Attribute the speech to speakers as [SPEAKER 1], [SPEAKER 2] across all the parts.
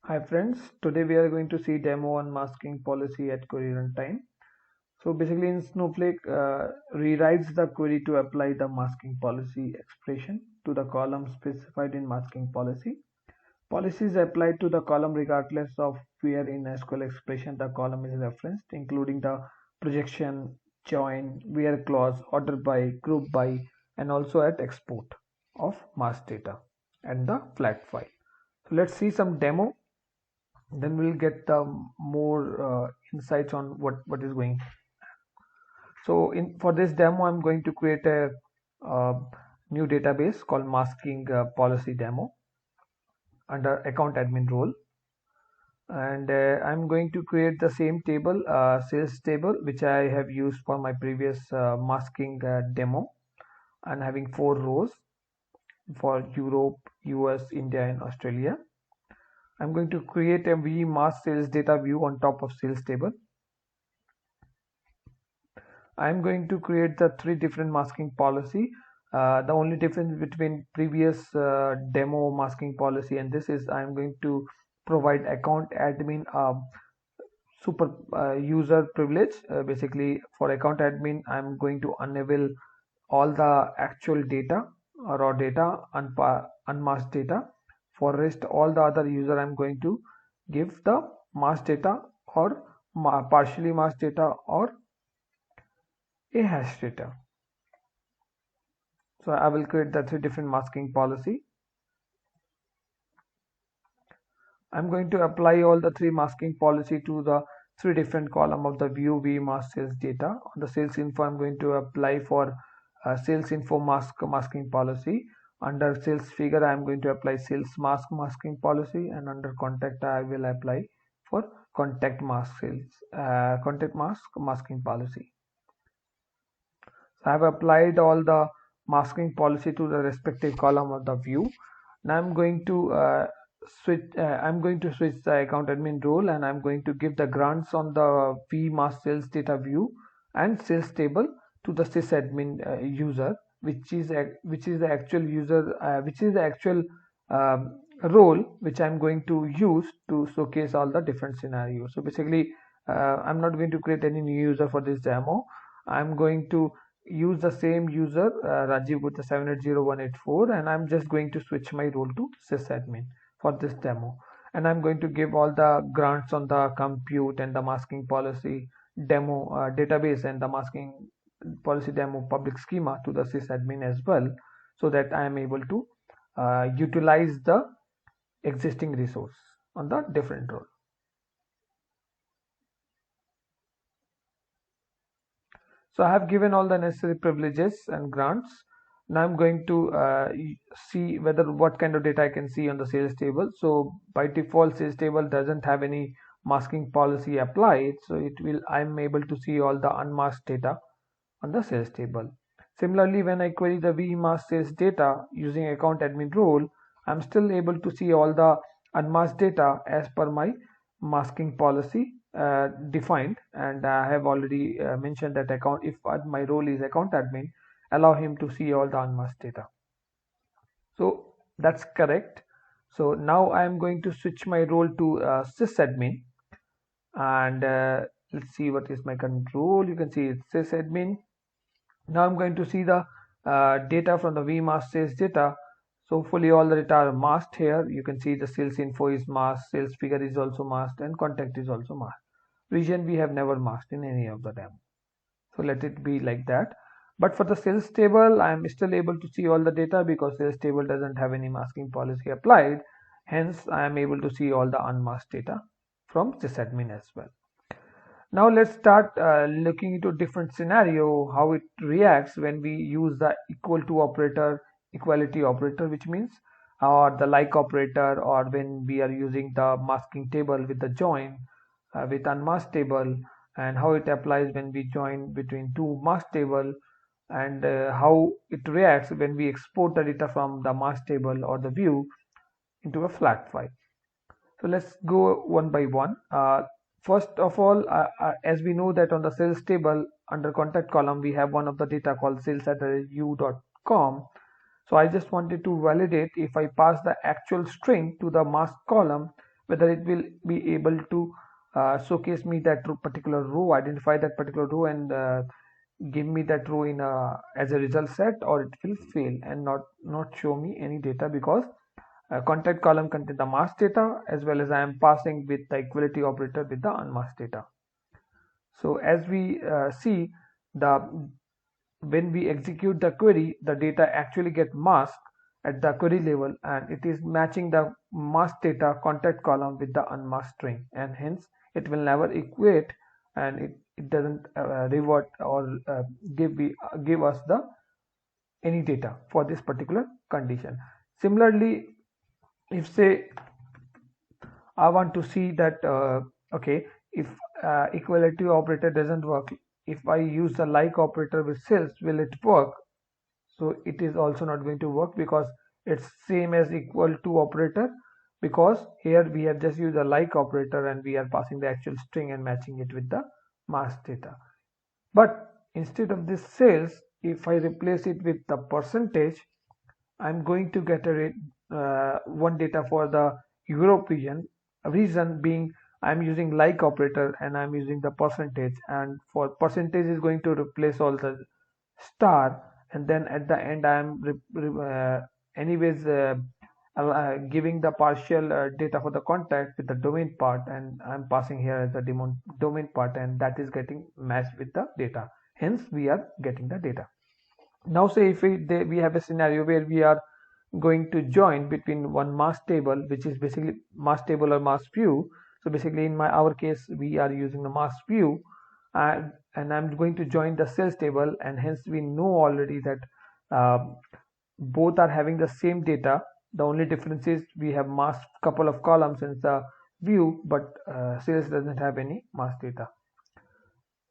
[SPEAKER 1] Hi friends, today we are going to see demo on masking policy at query runtime. So basically in Snowflake rewrites the query to apply the masking policy expression to the column specified in masking policy. Policy is applied to the column regardless of where in SQL expression the column is referenced, including the projection, join, where clause, order by, group by, and also at export of mask data and the flat file. So let's see some demo, then we'll get more insights on what is going. So in for this demo I'm going to create a uh, new database called masking policy demo under account admin role, and I'm going to create the same table, sales table, which I have used for my previous masking demo, and having 4 rows for Europe, US, India, and Australia. I'm going to create a vmask sales data view on top of sales table. I'm going to create the 3 different masking policy. The only difference between previous demo masking policy and this is I'm going to provide account admin super user privilege. Basically for account admin, I'm going to enable all the actual data, raw data, unmasked data. For rest, all the other user, I'm going to give the masked data or partially masked data or a hash data. So I will create the 3 different masking policy. I'm going to apply all the 3 masking policy to the 3 different column of the view vmask sales data. On the sales info, I'm going to apply for sales info masking policy. Under sales figure, I'm going to apply sales mask masking policy, and under contact, I will apply for contact mask sales contact mask masking policy. So I have applied all the masking policy to the respective column of the view. Now I'm going to switch the account admin role, and I'm going to give the grants on the vmask sales data view and sales table to the sysadmin user, which is the actual user, which is the actual role which I'm going to use to showcase all the different scenarios. So basically, I'm not going to create any new user for this demo. I'm going to use the same user, Rajiv Gupta 780184, and I'm just going to switch my role to sysadmin for this demo. And I'm going to give all the grants on the compute and the masking policy demo database and the masking policy demo public schema to the sysadmin as well, so that I am able to utilize the existing resource on the different role. So I have given all the necessary privileges and grants. Now I'm going to see whether what kind of data I can see on the sales table. So by default, sales table doesn't have any masking policy applied. So it will, I'm able to see all the unmasked data on the sales table. Similarly, when I query the vmask sales data using account admin role, I'm still able to see all the unmasked data as per my masking policy defined, and I have already mentioned that account, if my role is account admin, allow him to see all the unmasked data. So that's correct. So now I am going to switch my role to sysadmin, and let's see what is my current role. You can see it's sysadmin. Now I'm going to see the data from the vmask sales data. So fully all the data are masked here. You can see the sales info is masked, sales figure is also masked, and contact is also masked. Region we have never masked in any of the demo. So let it be like that. But for the sales table, I am still able to see all the data because sales table doesn't have any masking policy applied. Hence, I am able to see all the unmasked data from sysadmin as well. Now let's start looking into different scenario, how it reacts when we use the equal to operator, equality operator, which means, or the like operator, or when we are using the masking table with the join with unmasked table, and how it applies when we join between 2 masked table, and how it reacts when we export the data from the masked table or the view into a flat file. So let's go one by one. First of all, as we know that on the sales table under contact column, we have one of the data called sales@u.com. So I just wanted to validate if I pass the actual string to the mask column, whether it will be able to showcase me that particular row, identify that particular row, and give me that row in as a result set, or it will fail and not show me any data, because contact column contains the masked data, as well as I am passing with the equality operator with the unmasked data. So as we see, the when we execute the query, the data actually get masked at the query level, and it is matching the masked data contact column with the unmasked string, and hence it will never equate, and it doesn't revert or give us the any data for this particular condition. Similarly, if say I want to see that okay, if equality operator doesn't work, if I use the like operator with cells, will it work? So it is also not going to work, because it's same as equal to operator, because here we have just used a like operator and we are passing the actual string and matching it with the masked data. But instead of this cells, if I replace it with the percentage, I'm going to get a one data for the Europe region. Reason being, I'm using like operator and I'm using the percentage, and for percentage is going to replace all the star, and then at the end I'm anyways giving the partial data for the contact with the domain part, and I'm passing here as the domain part, and that is getting matched with the data. Hence, we are getting the data. Now say if we have a scenario where we are going to join between one mask table, which is basically mask table or mask view. So basically in our case, we are using the mask view, and I'm going to join the sales table, and hence we know already that both are having the same data. The only difference is we have masked couple of columns in the view, but sales doesn't have any mask data.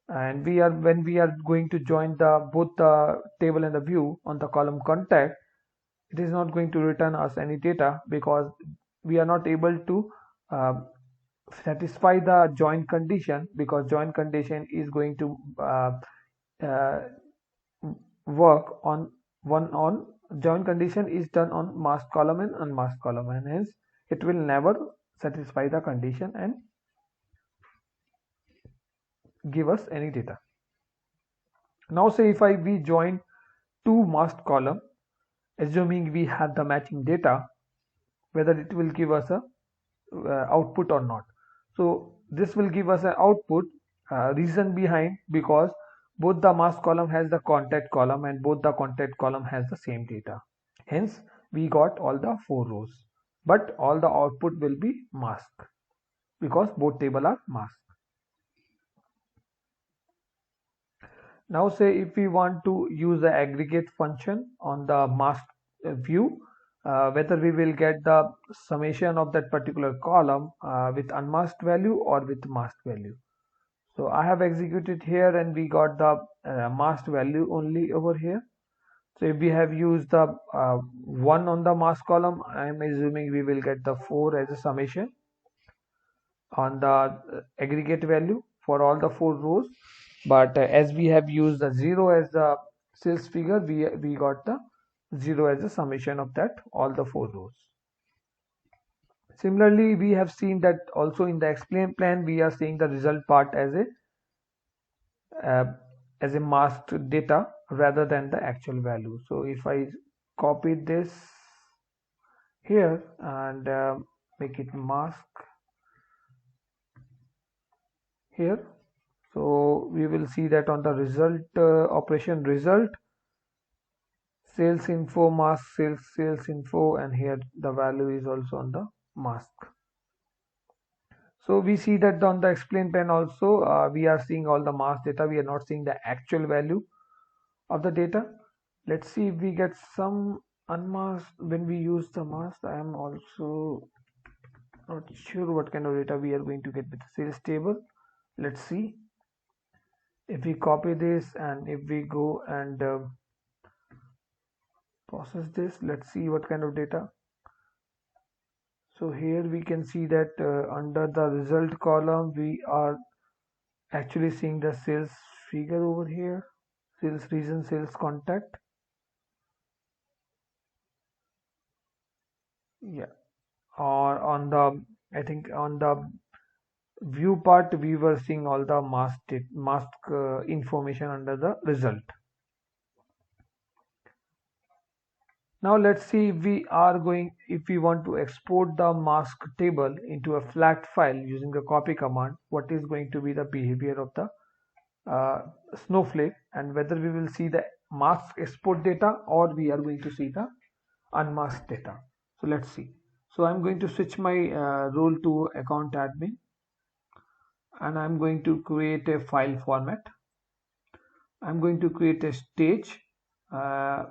[SPEAKER 1] And when we are going to join both the table and the view on the column contact, it is not going to return us any data, because we are not able to satisfy the join condition, because join condition is going to uh, work on join condition is done on masked column and unmasked column, and hence it will never satisfy the condition and give us any data. Now say if we join two masked column, assuming we have the matching data, whether it will give us a output or not. So this will give us an output. Reason behind, because both the mask column has the contact column and both the contact column has the same data. Hence we got all the 4 rows, but all the output will be masked, because both table are masked. Now say if we want to use the aggregate function on the masked view, whether we will get the summation of that particular column with unmasked value or with masked value. So I have executed here and we got the masked value only over here. So if we have used the 1 on the masked column, I am assuming we will get the 4 as a summation on the aggregate value for all the 4 rows. But as we have used the 0 as the sales figure, we got the 0 as a summation of that all the 4 rows. Similarly, we have seen that also in the explain plan, we are seeing the result part as a masked data rather than the actual value. So if I copy this here and make it mask here, so we will see that on the result operation result, sales info mask sales info, and here the value is also on the mask. So we see that on the explain plan also we are seeing all the mask data, we are not seeing the actual value of the data. Let's see if we get some unmasked when we use the mask. I am also not sure what kind of data we are going to get with the sales table. Let's see if we copy this and if we go and process this. Let's see what kind of data. So here we can see that under the result column we are actually seeing the sales figure over here, sales region, sales contact. Yeah, or on the I think on the view part we were seeing all the mask information under the result. Now let's see if we want to export the mask table into a flat file using the copy command, what is going to be the behavior of the Snowflake, and whether we will see the mask export data or we are going to see the unmasked data. So let's see. So I'm going to switch my role to account admin, and I'm going to create a file format. I'm going to create a stage uh,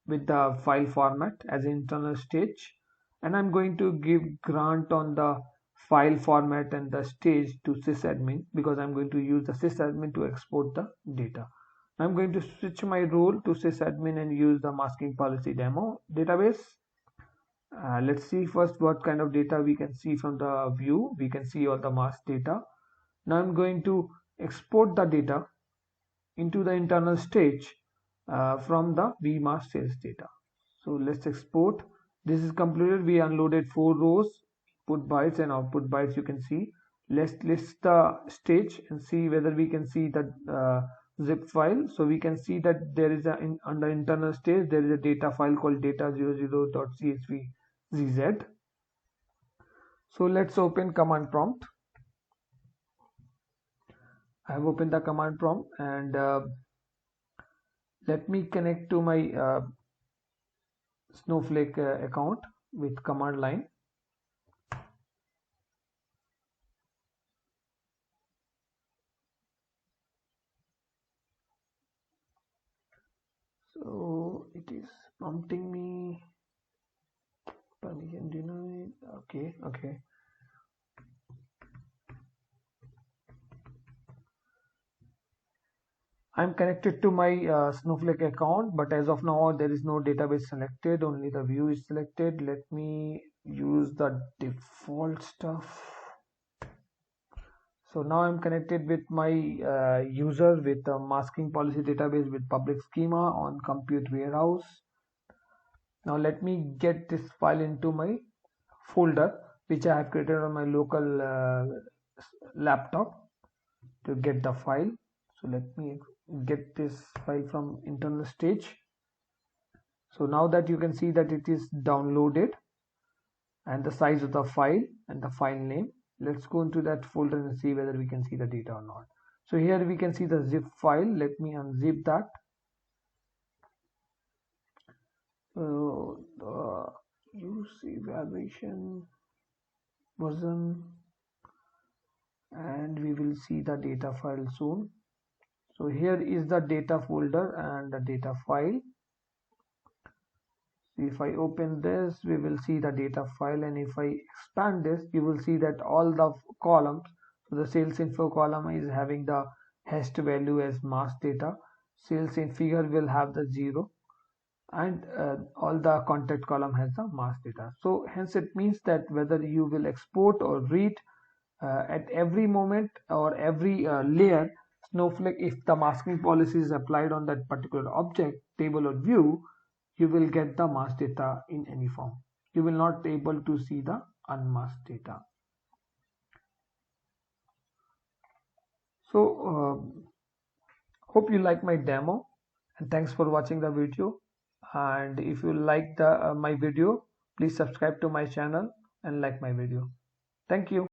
[SPEAKER 1] with the file format as internal stage, and I'm going to give grant on the file format and the stage to sysadmin because I'm going to use the sysadmin to export the data. I'm going to switch my role to sysadmin and use the masking policy demo database. Let's see first what kind of data we can see from the view. We can see all the mask data. Now I'm going to export the data into the internal stage from the vmask sales data. So let's export. This is completed. We unloaded 4 rows, input bytes and output bytes. You can see. Let's list the stage and see whether we can see the zip file. So we can see that there is under internal stage there is a data file called data00.csvzz. So let's open command prompt. I have opened the command prompt, and let me connect to my Snowflake account with command line. So it is prompting me permission denied. Okay. I'm connected to my Snowflake account, but as of now there is no database selected, only the view is selected. Let me use the default stuff. So now I'm connected with my user with the masking policy database with public schema on compute warehouse. Now let me get this file into my folder which I have created on my local laptop to get the file. So let me get this file from internal stage. So now that you can see that it is downloaded and the size of the file and the file name, let's go into that folder and see whether we can see the data or not. So here we can see the zip file. Let me unzip that. So the use evaluation version, and we will see the data file soon. So here is the data folder and the data file. If I open this, we will see the data file, and if I expand this, you will see that all the columns, so the sales info column is having the hashed value as mask data, sales in figure will have the 0, and all the contact column has the mask data. So hence it means that whether you will export or read at every moment or every layer, Snowflake, if the masking policy is applied on that particular object, table or view, you will get the masked data in any form. You will not be able to see the unmasked data. So hope you like my demo, and thanks for watching the video. And if you like the my video, please subscribe to my channel and like my video. Thank you.